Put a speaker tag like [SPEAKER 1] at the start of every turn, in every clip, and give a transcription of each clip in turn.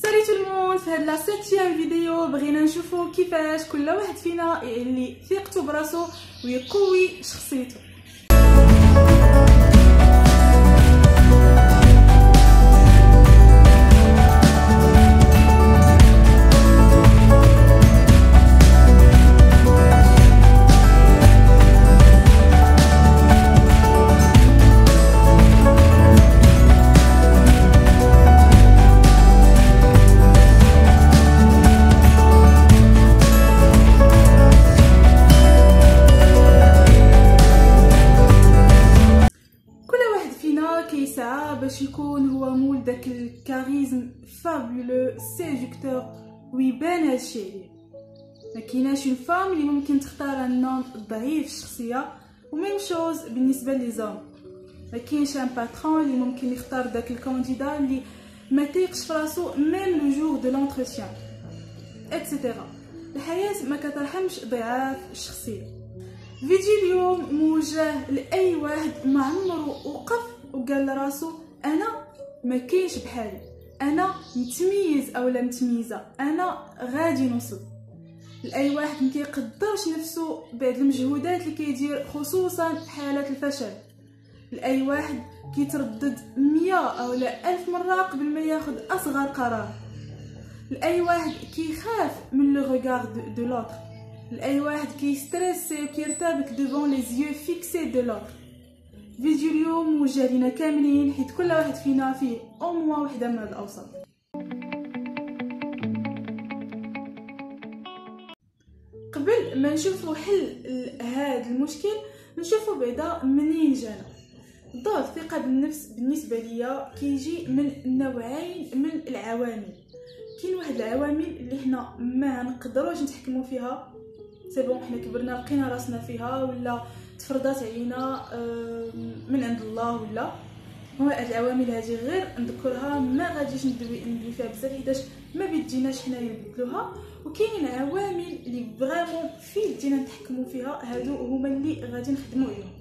[SPEAKER 1] سالي تو الموند، في هاد لا 7 فيديو بغينا نشوفو كيفاش كل واحد فينا يعلي ثقته براسو ويقوي شخصيته. كيسعى باش يكون هو مول داك الكاريزم فابولو سيدكتور ويبان هادشي عليه. ما كايناش اون فام اللي ممكن تختار النوم ضعيف الشخصيه وميم شوز بالنسبه لي زوم. ما كاينش ان باترون اللي ممكن يختار داك الكانديدا اللي ما تيقش فراسو ميم لو جور دو لونتروتيان اكسيتيرا. الحياه ما كترحمش ضعاف الشخصيه. فيديو اليوم موجه لاي واحد ما عمره وقف وقال لراسو انا ما كاينش بحالي، انا متميز او لا متميزه، انا غادي نوصل. لاي واحد ما كيقدرش نفسه بعد المجهودات اللي كيدير خصوصا حالات الفشل، لاي واحد كيتردد 100 او لا 1000 مره قبل ما ياخذ اصغر قرار، لاي واحد كيخاف من لو ريغار دو لوتر، لاي واحد كيستريسي وكيرتبك devant les yeux fixés de l'autre. فيديو اليوم موجه لينا كاملين حيت كل واحد فينا فيه او موا وحده من هاد الاوساط. قبل ما نشوفوا حل لهذا المشكل نشوفوا بعدا منين جانا. ضعف الثقه بالنفس بالنسبه ليا كيجي من نوعين من العوامل. كاين واحد العوامل اللي حنا ما نقدروش نتحكموا فيها، سي بون حنا كبرنا بقينا راسنا فيها ولا تفرضات علينا من عند الله، ولا هو هاد العوامل هذه غير نذكرها ما غاديش ندوي فيها بزاف حيتاش ما بيديناش حنايا نبدلوها. وكاينين عوامل اللي فريمون في يدينا نتحكموا فيها، هادو هما اللي غادي نخدموا عليهم.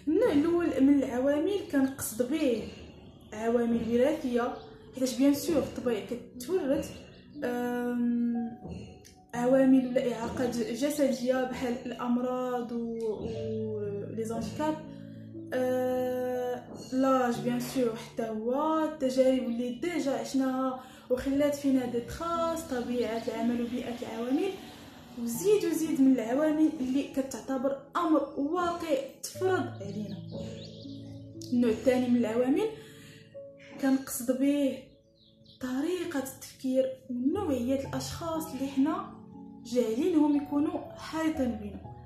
[SPEAKER 1] النوع الاول من العوامل كنقصد به عوامل وراثيه، حيتاش بيان سور الطبيعه كتورث، عوامل ولا اعاقات جسديه بحال الامراض و لي زانتيكاب، لاج بيان سور حتى هو، التجارب اللي ديجا عشناها وخلات فينا دي تراس، طبيعه العمل وبيئه العوامل، وزيد من العوامل اللي كتعتبر امر واقع تفرض علينا. النوع الثاني من العوامل كنقصد به طريقه التفكير ونوعيه الاشخاص اللي حنا جاهلينهم يكونوا حايطين بينا.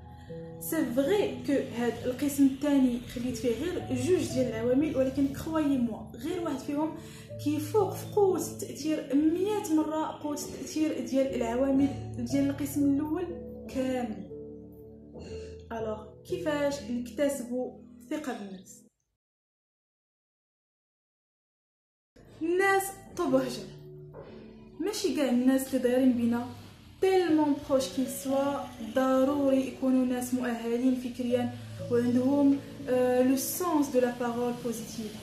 [SPEAKER 1] سي فري كو هاد القسم الثاني خليت فيه غير جوج ديال العوامل، ولكن كخوايي موا غير واحد فيهم كيفوق في قوه التاثير 100 مره قوه التاثير ديال العوامل ديال القسم الاول كامل. الوغ كيفاش نكتسبوا الثقه بالنفس؟ الناس طبهجه، ماشي كاع الناس اللي دايرين بينا تيلمون بروش كي سوا ضروري يكونوا ناس مؤهلين فكريا وعندهم لو سونس دو لا بارول بوزيتيف.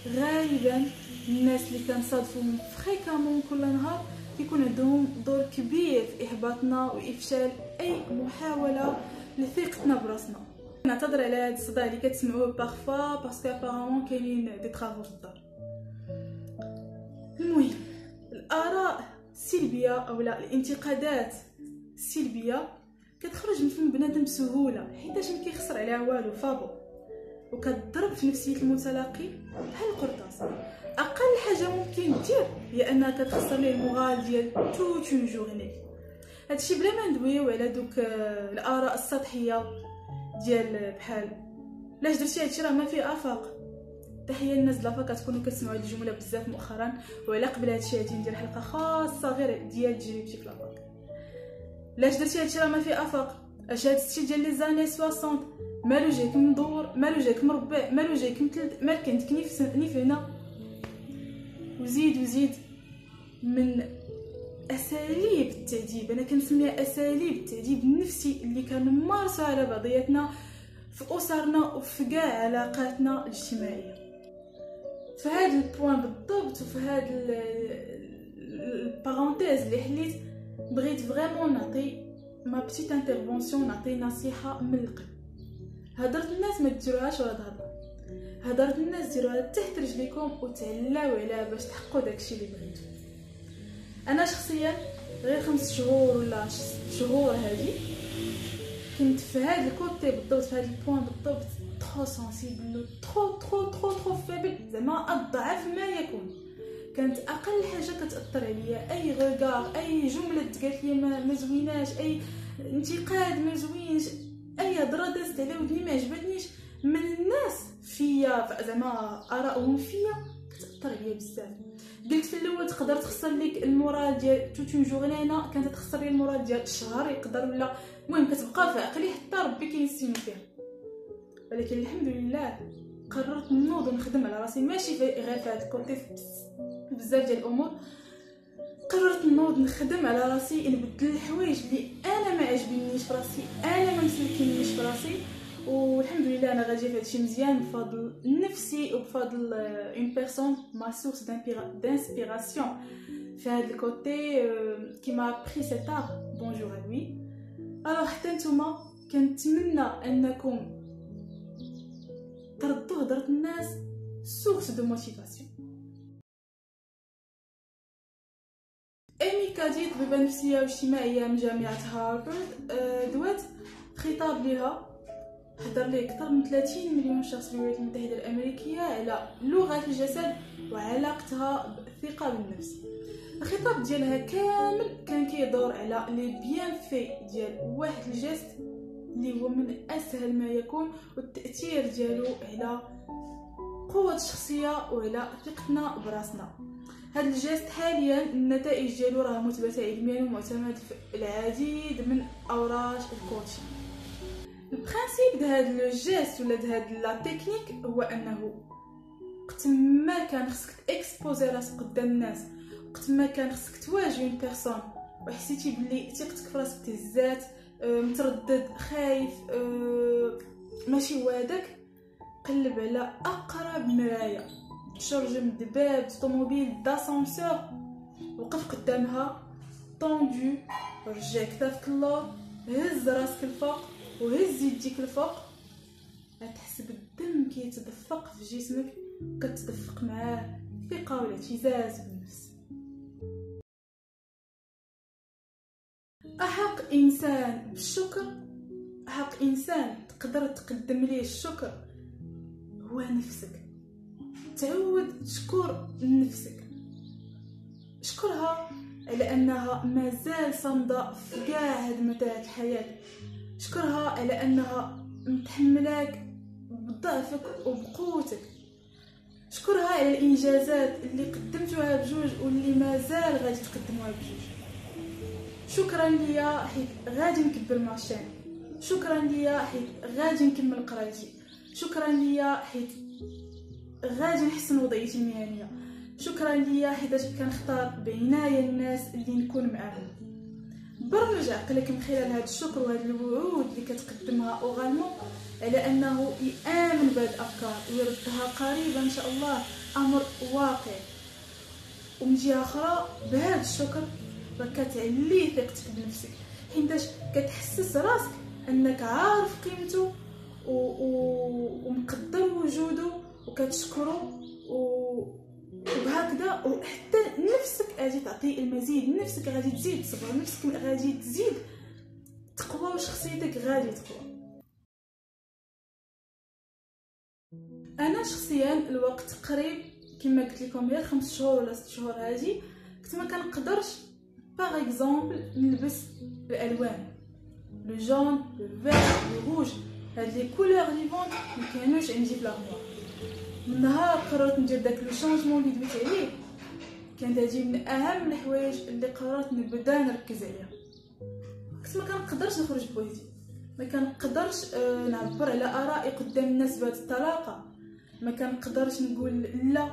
[SPEAKER 1] غالبا الناس اللي كنصادفوهم فريكامون كل نهار كيكون عندهم دور كبير في احباطنا وافشال اي محاوله لثقتنا براسنا. نعتذر على هذا الصداع اللي كتسمعوه بارفوا باسكو ابارامون كاينين دي طرافو في الدار. المهم الاراء السلبيه او لا الانتقادات السلبيه كتخرج من فم بنادم بسهوله حيتاش ما كيخسر عليها والو فابو، وكتضرب في نفسيه المتلقي بحال القرطاس. اقل حاجه ممكن دير هي انها كتخسر ليه المورال ديال توت اون جورني. هادشي بلا ما ندويو على دوك الاراء السطحيه ديال بحال لاش درتي هادشي راه ما فيه افاق. تحيه للناس د لافا كتكونوا كتسمعوا هاد الجمله بزاف مؤخرا، وعلى قبل هادشي غادي ندير حلقه خاصه غير ديال تجربتي في لافاك. لاش درتي هادشي راه ما فيه افاق. اش هاد ستيل ديال لي زاني 60 مالو جايك مدور، مالو جايك مربع، مالو جايك مثل مالك عندك ني في هنا. وزيد من اساليب التعذيب، انا كنسميها اساليب التعذيب النفسي اللي كنمارسوا على بعضياتنا في اسرنا وفي كاع علاقاتنا الاجتماعيه. في هذا البوان بالضبط وفي هذا بارونتيز اللي حليت بغيت فريمون نعطي ما بتيت انترفونسيون، نعطي نصيحه من القلب. هضرت الناس ما ديروهاش ولا تهضروا، هضرت الناس ديروها تحت رجليكم وتهلاو عليها باش تحققوا داكشي اللي بغيتو. انا شخصيا غير 5 شهور ولا 6 شهور هادي كنت في هذا الكوتي بالضبط، في هذا البوين بالضبط ترو سونسيبل، ترو فابل، زعما اضعف ما يكون. كانت اقل حاجه كتاثر عليا اي غوغار، اي جمله تقالت لي ما زويناش، اي انتقاد ما زوينش، اي هضره دازت على ودني ما عجبتنيش من الناس فيا، زعما ارائهم فيا كتاثر عليا بزاف. قلت في الاول تقدر تخسر لك المورال ديال توت اون جورني، انا كانت تخسر لي المورال ديال شهر يقدر، ولا المهم كتبقى في عقلي حتى ربي كينسيني فيها. ولكن الحمد لله قررت نوض ونخدم على راسي، ماشي غير في هذا الكوتي، في بزاف ديال الامور قررت نوض نخدم على راسي، نبدل الحوايج اللي انا ما عجبنيش في راسي، انا ما مسلكينيش في راسي. والحمد لله انا غاديه في هادشي مزيان بفضل نفسي وبفضل اون بيرسون ما سورس دانسبيراسيون في هذا الكوتي كي ما بري سيت ار. بونجور ا لوي. الوغ حتى نتوما كنتمنى انكم تردوا هضره الناس سورس دو موتيفاسيون. ايمي كادي طبيبه نفسيه واجتماعيه من جامعه هارفارد دوات خطاب لها حضر ليه اكثر من 30 مليون شخص في الولايات المتحده الامريكيه على لغه الجسد وعلاقتها بالثقه بالنفس. الخطاب ديالها كامل كان كيدور على لي بيان في ديال واحد الجيست اللي هو من اسهل ما يكون، والتاثير ديالو على قوه الشخصيه وعلى ثقتنا براسنا. هذا الجيست حاليا النتائج ديالو راه مثبته علميا ومعتمد في العديد من اوراش الكوتشين. البرانسيپ د هاد لو جيست ولا د هاد لا تكنيك هو انه وقت ما كان خصك اكسبوزي راسك قدام الناس، وقت ما كان خصك تواجه اون بيرسون وحسيتي بلي ثقتك في راسك تهزات، متردد، خايف، ماشي هو هذاك، قلب على اقرب مرايه، تشرجم دباب، طوموبيل، داسانسور، وقف قدامها طوندو، رجع كتافك اللور، هز راسك الفوق وهز يديك الفوق، غتحس بالدم كيتدفق في جسمك، كتدفق معاه ثقه والاعتزاز بالنفس. احق انسان بالشكر، احق انسان تقدر تقدم ليه الشكر هو نفسك. تعود تشكر نفسك، شكرها على انها مازال صامده في كاع هاد متاهات الحياه، شكرها على انها متحملاك بضعفك وبقوتك، شكرها على الانجازات اللي قدمتوها بجوج واللي مازال غادي تقدموها بجوج. شكرا ليا حيت غادي نكبر ماشين، شكرا ليا حيت غادي نكمل قرايتي، شكرا ليا حيت غادي نحسن وضعيتي المهنيه، شكرا ليا حيت كنختار بعنايه الناس اللي نكون معاهم. برمج عقلك من خلال هذا الشكر وهذه الوعود اللي كتقدمها اوغالمون على انه يامن بهذه الافكار ويردها قريبا ان شاء الله امر واقع. ومن جهه اخرى بهذا الشكر كتعلي ثقتك بنفسك، حيتاش كتحسس راسك انك عارف قيمته ومقدر وجوده وكتشكره، وبهكذا وحتى نفسك غادي تعطي المزيد، نفسك غادي تزيد تصبر، نفسك غادي تزيد تقوى وشخصيتك غادي تقوى. انا شخصيا الوقت قريب كما قلت لكم غير 5 شهور ولا 6 شهور هادي كنت ما كنقدرش باغ اكزومبل نلبس الالوان لو جون لو فير لو روج، هاد لي كولور فيفون ما كانوش عندي في لاغموار. من نهار قررت ندير داك لو شونجمون اللي دويت عليه كانت هادي من اهم الحوايج اللي قررت نبدا نركز عليها. كنت ما كنقدرش نخرج بوحدي، ما كنقدرش نعبر على ارائي قدام الناس بهذه الطلاقه، ما كنقدرش نقول لا،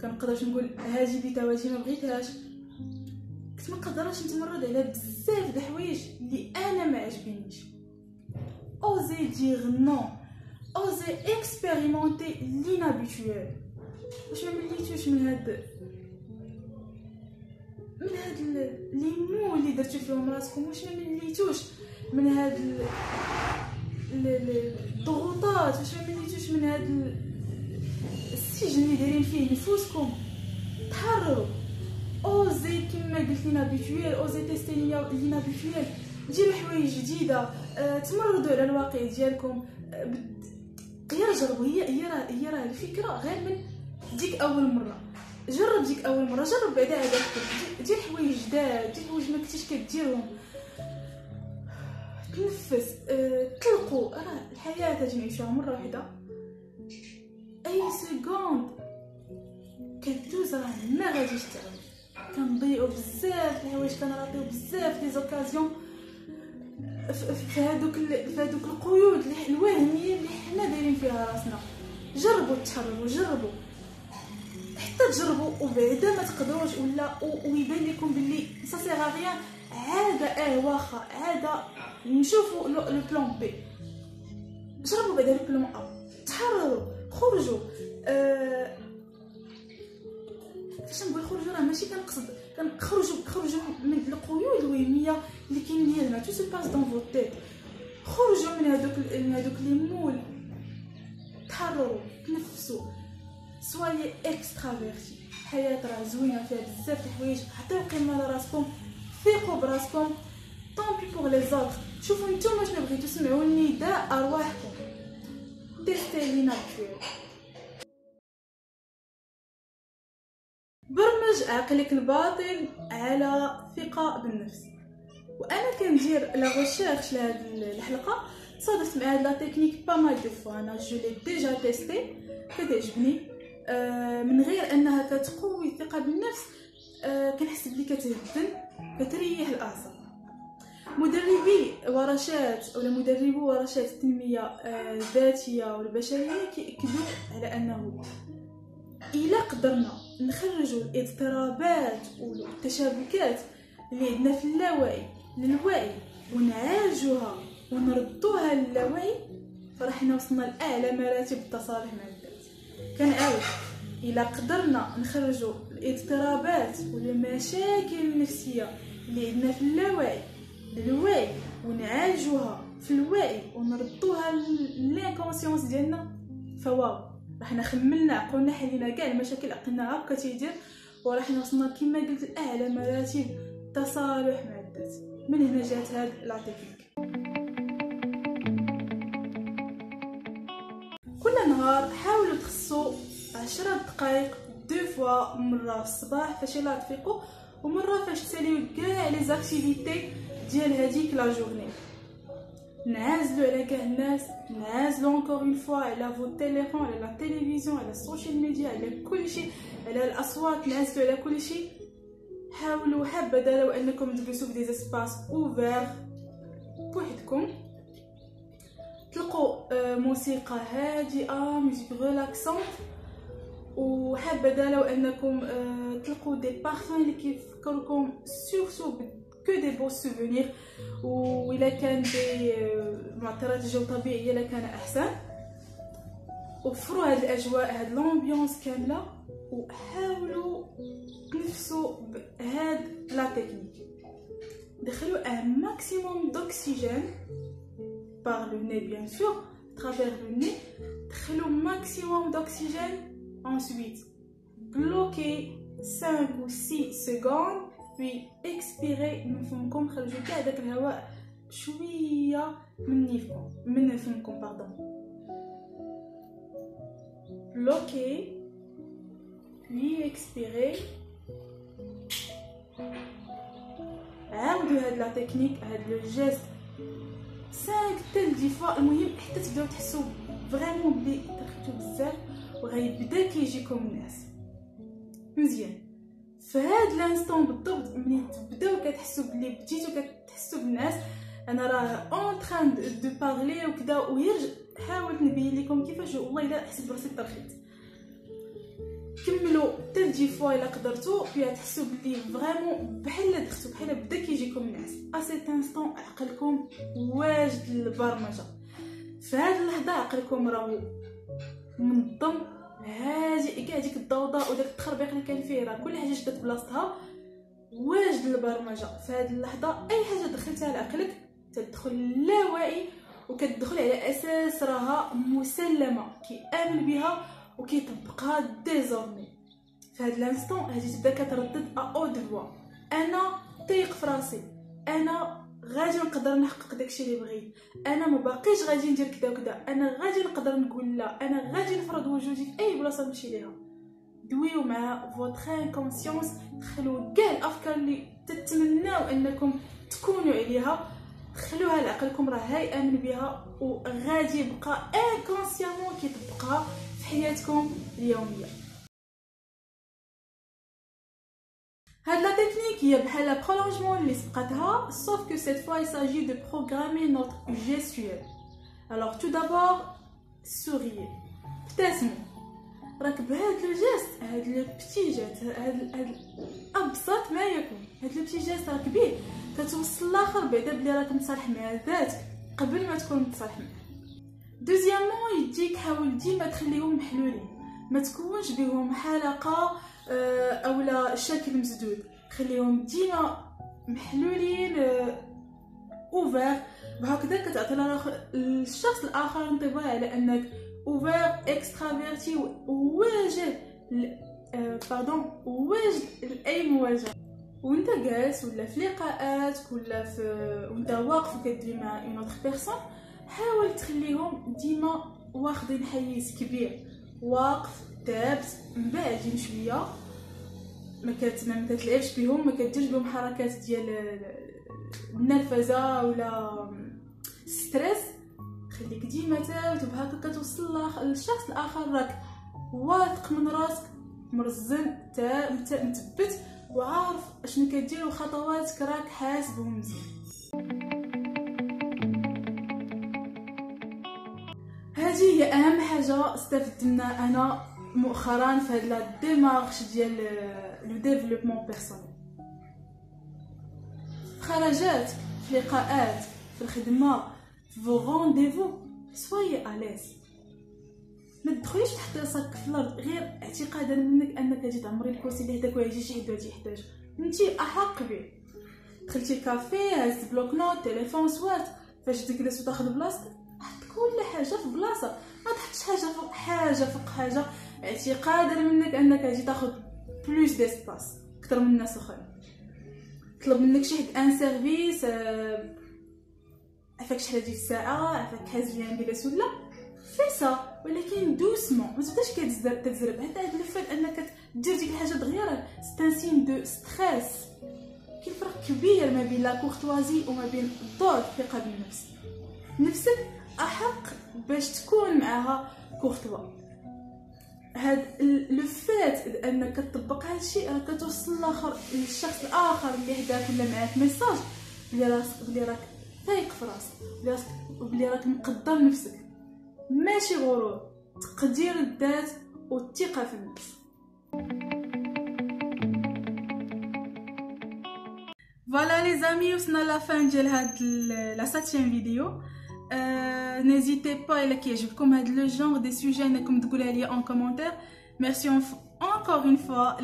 [SPEAKER 1] كنقدرش نقول هاجي بيتا واجي ما بغيتهاش. كنت ما نقدرش نتمرد على بزاف د الحوايج اللي انا ما عجبنيش. اوزي دير نو، اوزي اكسبيريمونتي لينابيتويل. واش ما مليتوش من هاد من هاد لي مو اللي درتو فيهم راسكم، واش ما مليتوش من هاد الضغوطات، واش ما مليتوش من هاد السجن اللي دايرين فيه نفوسكم؟ تحرروا، اوزي كما قلت لينا بيتويل، اوزي تيستي لينا بيتويل، ديروا حوايج جديده، تمردوا على الواقع ديالكم، غير جربوا. هي راه الفكره غير من ديك اول مره. جرب ديك اول مره، جرب بعدا هذاك، دير حوايج جداد، دير حوايج ما كنتيش كديرهم، تنفس، تلقوا راه الحياه تجي نعيشوها مره واحده. اي سكوند كدوز راه ما غاديش تعاود. كنضيعوا بزاف الحوايج، كنراطيو بزاف لي زوكازيون في هذوك القيود الوهميه اللي حنا دايرين فيها راسنا. جربوا تحرروا، جربوا حتى تجربوا وبعدا ما تقدروش ولا ويبان لكم باللي سا سي غيان، عاده واخا عاده نشوفوا لو بلان بي. جربوا بعدا لو بلان ا، تحرروا، خرجوا. فاش نقول خرجوا راه ماشي كنقصد خرجوا من القيود الوهميه اللي كاين ديالنا، تو سو باس دون فو تيت. خرجوا من هذوك لي مول، تحرروا، تنفسوا، سوايي اكسترافيرتي. الحياه راه زوينه فيها بزاف د الحوايج، عطيو قيمه لراسكم، ثقوا براسكم. طومبي بور لي زوطر. شوفوا نتوما شنو بغيتو، سمعوا النداء ارواحكم، تيستي لينا بشويه. برمج عقلك الباطن على ثقه بالنفس. وانا كندير لا ريشيرش لهاد الحلقه، تصادفت مع هاد لا تكنيك با مال دو فوا. انا جو لي ديجا تيستي، كتعجبني، من غير انها كتقوي الثقه بالنفس، كنحس بلي كتهدن، كتريح الاعصاب. مدربي ورشات ولا مدربو ورشات التنميه الذاتيه والبشريه كيأكدوا على انه الا قدرنا نخرجوا الاضطرابات والتشابكات اللي عندنا في اللاوعي للوعي ونعالجوها ونردوها للاوعي، فراح وصلنا لاعلى مراتب التصالح مع الذات. كنعاود، الا قدرنا نخرجوا الاضطرابات والمشاكل النفسيه اللي عندنا في اللاوعي للوعي ونعالجوها في الوعي ونردوها للانكونسيونس ديالنا، فواو، راح خملنا عقلنا، حلينا كاع المشاكل عقلنا هكا تيدير، وراح وصلنا كما قلت لاعلى مراتب التصالح مع الذات. من هنا جات هاد لا تكنيك. كل نهار حاولوا تخصوا 10 دقائق دو فوا، مره في الصباح فاش يلا تفيقوا، ومره فاش تساليو كاع لي زاكتيفيتي ديال هذيك لا جورني. نعزلوا على كاع الناس، نعزلوا اونكور اون فوا على فو تيليفون، على لا تيليفزيون، على السوشيال ميديا، على كل شيء، على الاصوات، نعزلوا على كل شيء. حاولوا حبذا لو انكم تجلسوا في دي اسباس اوفير بوحدكم، تلقوا موسيقى هادئه، موسيقى ريلاكسونت، وحبذا لو انكم تلقوا دي بارفان اللي كيفكركم سورتو كو دي بو سوفونير، وإلا كان دي معطرات الجو طبيعيه لكان احسن. وفروا هاد الاجواء، هاد لامبيونس كامله، وحاولوا تنفسوا بهاد لا تكنيك. دخلوا ان ماكسيموم دوكسيجين par le nez bien sûr, à travers le nez. دخلوا maximum d'oxygène. Ensuite bloquez 5 ou 6 secondes, puis expirez من فمكم. خرجوا كاع داك الهواء شويه من فمكم باردون. bloquez puis expirez. عاودوا هاد لا تكنيك، هاد لو جيست 5 حتى 10 فوا، المهم حتى تبداو تحسوا فريمون بلي ترخيتو بزاف وغيبدا كيجيكم الناس مزيان. فهاد لانستون بالضبط ملي تبداو كتحسوا بلي بديتو كتحسوا بالناس، انا راه اون تران دو بارلي وكذا، ويرجع حاولت نبين لكم كيفاش والله الا حسيت براسي ترخيت. كملوا حتى 10 فوا الا قدرتوا، بيا تحسوا بلي فريمون بحال درتو، بحال بدا كيجيكم الناس. اسيت انستون عقلكم واجد للبرمجه. في هذه اللحظه عقلكم راهو منظم هادئ، كاع ديك الضوضاء وداك التخربيق اللي كان فيه راه كل حاجه شدت بلاصتها. واجد البرمجه في هذه اللحظه. اي حاجه دخلتها لعقلك تدخل اللاوعي وكتدخل على اساس راها مسلمه، كيامن بها وكيطبقها ديزورمي. في هذا الانستون هادي تبدا كتردد ا اود فوا، انا طيق في راسي، انا غادي نقدر نحقق داكشي اللي بغيت، انا ما باقيش غادي ندير كذا وكذا، انا غادي نقدر نقول لا، انا غادي نفرض وجودي في اي بلاصه نمشي ليها. دويو مع فوتر انكونسيونس، دخلوا كاع الافكار اللي تتمناو انكم تكونوا عليها، خلوها لعقلكم، راه هاي امن بها وغادي يبقى انكونسيامون كيطبقها في حياتكم اليوميه. هاد لا تكنيك هي بحال لا برولونجمون اللي سبقتها، sauf que cette fois il s'agit de programmer notre gestuelle. Alors tout d'abord souriez، ابتسموا. راك بهاد لو جيست، هاد لو بتي جيست، هاد ابسط ما يكون، هاد لو بتي جيست راك بيه كتوصل لاخر بعدا بلي راك متصالح مع ذاتك قبل ما تكون متصالح معاه. دوزيامون يديك حاول ديما تخليهم محلولين، ما تكونش بهم حلقه اولا شكل مسدود، خليهم ديما محلولين اوفر، بهكذا كتعطي الشخص الاخر انطباع على انك اوفر اكسترافيرتي وواجد واجد لاي مواجهه. وانت جالس ولا في لقاءات ولا وانت واقف وكدوي مع اون اوتر بيرسون، حاول تخليهم ديما واخدين حيز كبير، واقف ثابت، من بعد شويه ما كتلعبش بهم، ما كديرش بهم حركات ديال النرفزه ولا ستريس. خليك ديما ثابت، وبهكا كتوصل للشخص الاخر راك واثق من راسك، مرزن مثبت وعارف اشنو كدير وخطواتك راك حاسبهم مزيان. هذه هي اهم حاجه استفدت منها انا مؤخرا في هاد لا ديمارش ديال لو ديفلوبمون بيرسونيل. في خرجات، في لقاءات، في الخدمه، في فو رونديفو، سويي اليز، ما تدخليش تحت راسك في الارض غير اعتقادا منك انك غادي تعمري الكرسي اللي هداك ويجي شي حد غادي يحتاج، انتي احق به. دخلتي الكافي، هزت بلوك نوت، تليفون، سوات، فاش تجلس وتاخذ بلاصتك حط كل حاجه في بلاصه، ما تحطش حاجه فوق حاجه فوق حاجه اعتقادا منك انك غادي تاخذ بلوس ديسباس اكثر من الناس الاخرين. طلب منك شي حد ان سيرفيس، عفاك شحال هادي الساعه، عفاك حاز بيان بلاص ولا فيسا، ولكن دوسمون، ما تبداش كتزرب. حتى هاد الفات انك دير ديك الحاجه دغيا سي سين دو ستريس. كاين فرق كبير ما بين لا كورتوازي وما بين الدور الثقه بالنفس. نفسك احق باش تكون معها كورتوا. هاد لو فات انك تطبق هاد الشيء راه كتوصل للشخص الاخر اللي حداك ولا معاك ميساج بلي راك ثايق في راسك، بلي راك مقدر نفسك، ماشي غرور، تقدير الذات والثقه في النفس. فوالا لي زامي، وصلنا لا فان ديال هاد لا 7 فيديو. نيزيتي با الا كيعجبكم هاد لو جونغ دي سوجي انكم تقولوا لي ان كومونتير. ميرسي encore une fois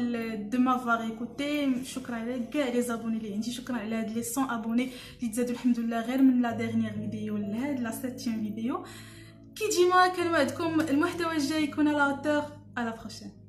[SPEAKER 1] de m'avoir écouté. شكرا على كاع لي زابوني اللي عندي، شكرا على هاد لي 100 ابوني اللي تزادوا الحمد لله غير من لا ديرنيير فيديو لهاد لا 7 فيديو. كي ديما كنوعدكم المحتوى الجاي يكون على لا بروشين.